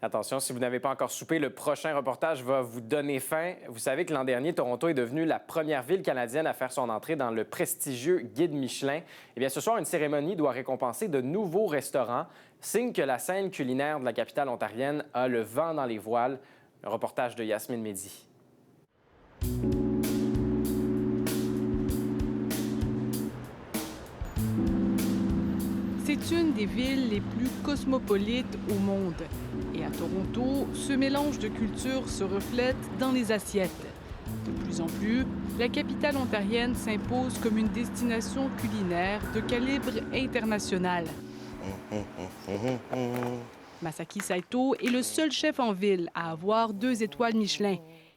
Attention, si vous n'avez pas encore soupé, le prochain reportage va vous donner faim. Vous savez que l'an dernier, Toronto est devenue la première ville canadienne à faire son entrée dans le prestigieux Guide Michelin. Eh bien, ce soir, une cérémonie doit récompenser de nouveaux restaurants, signe que la scène culinaire de la capitale ontarienne a le vent dans les voiles. Un reportage de Yasmine Mehdi. C'est une des villes les plus cosmopolites au monde. Et à Toronto, ce mélange de cultures se reflète dans les assiettes. De plus en plus, la capitale ontarienne s'impose comme une destination culinaire de calibre international. Masaki Saito est le seul chef en ville à avoir 2 étoiles Michelin.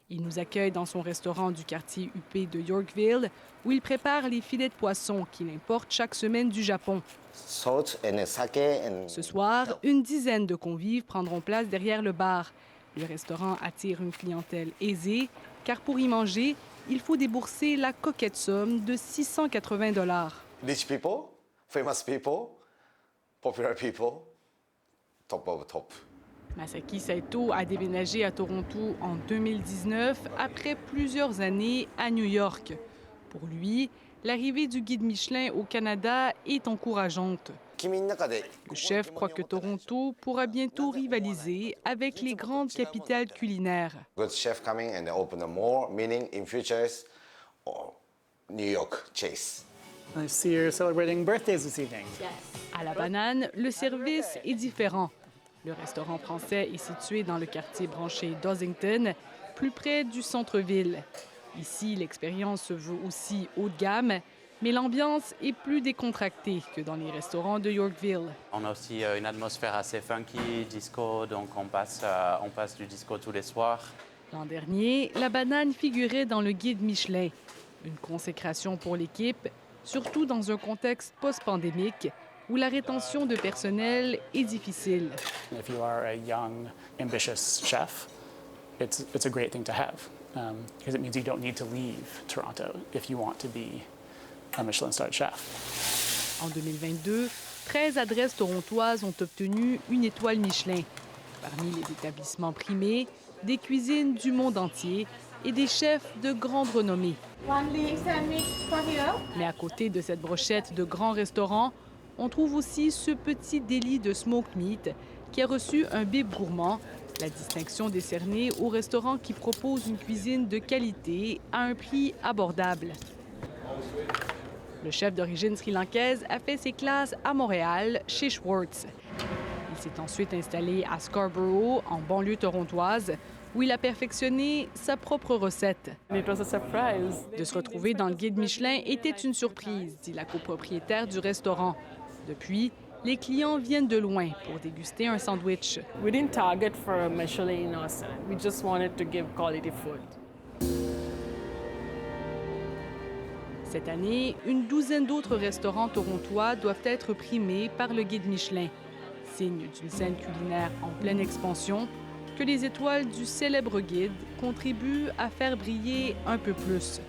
Il nous accueille dans son restaurant du quartier huppé de Yorkville, où il prépare les filets de poisson qu'il importe chaque semaine du Japon. Ce soir, une dizaine de convives prendront place derrière le bar. Le restaurant attire une clientèle aisée, car pour y manger, il faut débourser la coquette somme de 680 $. Rich people, famous people, popular people, top of top. Masaki Saito a déménagé à Toronto en 2019 après plusieurs années à New York. Pour lui, l'arrivée du Guide Michelin au Canada est encourageante. Le chef croit que Toronto pourra bientôt rivaliser avec les grandes capitales culinaires. Good chef coming and open more, meaning in futures, New York chase. I see you're celebrating birthdays this evening. À la banane, le service est différent. Le restaurant français est situé dans le quartier branché d'Ossington, plus près du centre-ville. Ici, l'expérience se veut aussi haut de gamme, mais l'ambiance est plus décontractée que dans les restaurants de Yorkville. On a aussi une atmosphère assez funky, disco, donc on passe du disco tous les soirs. L'an dernier, la banane figurait dans le Guide Michelin. Une consécration pour l'équipe, surtout dans un contexte post-pandémique où la rétention de personnel est difficile. If you are a young, ambitious chef, it's a great thing to have because it means you don't need to leave Toronto if you want to be a Michelin-starred chef. En 2022, 13 adresses torontoises ont obtenu une étoile Michelin. Parmi les établissements primés, des cuisines du monde entier et des chefs de grande renommée. Mais à côté de cette brochette de grands restaurants, on trouve aussi ce petit délit de smoked meat qui a reçu un bib gourmand, la distinction décernée aux restaurants qui proposent une cuisine de qualité à un prix abordable. Le chef d'origine sri-lankaise a fait ses classes à Montréal, chez Schwartz. Il s'est ensuite installé à Scarborough, en banlieue torontoise, où il a perfectionné sa propre recette. De se retrouver dans le Guide Michelin était une surprise, dit la copropriétaire du restaurant. Depuis, les clients viennent de loin pour déguster un sandwich. We didn't target for a Michelin or something. We just wanted to give quality food. Cette année, une douzaine d'autres restaurants torontois doivent être primés par le Guide Michelin. Signe d'une scène culinaire en pleine expansion, que les étoiles du célèbre guide contribuent à faire briller un peu plus.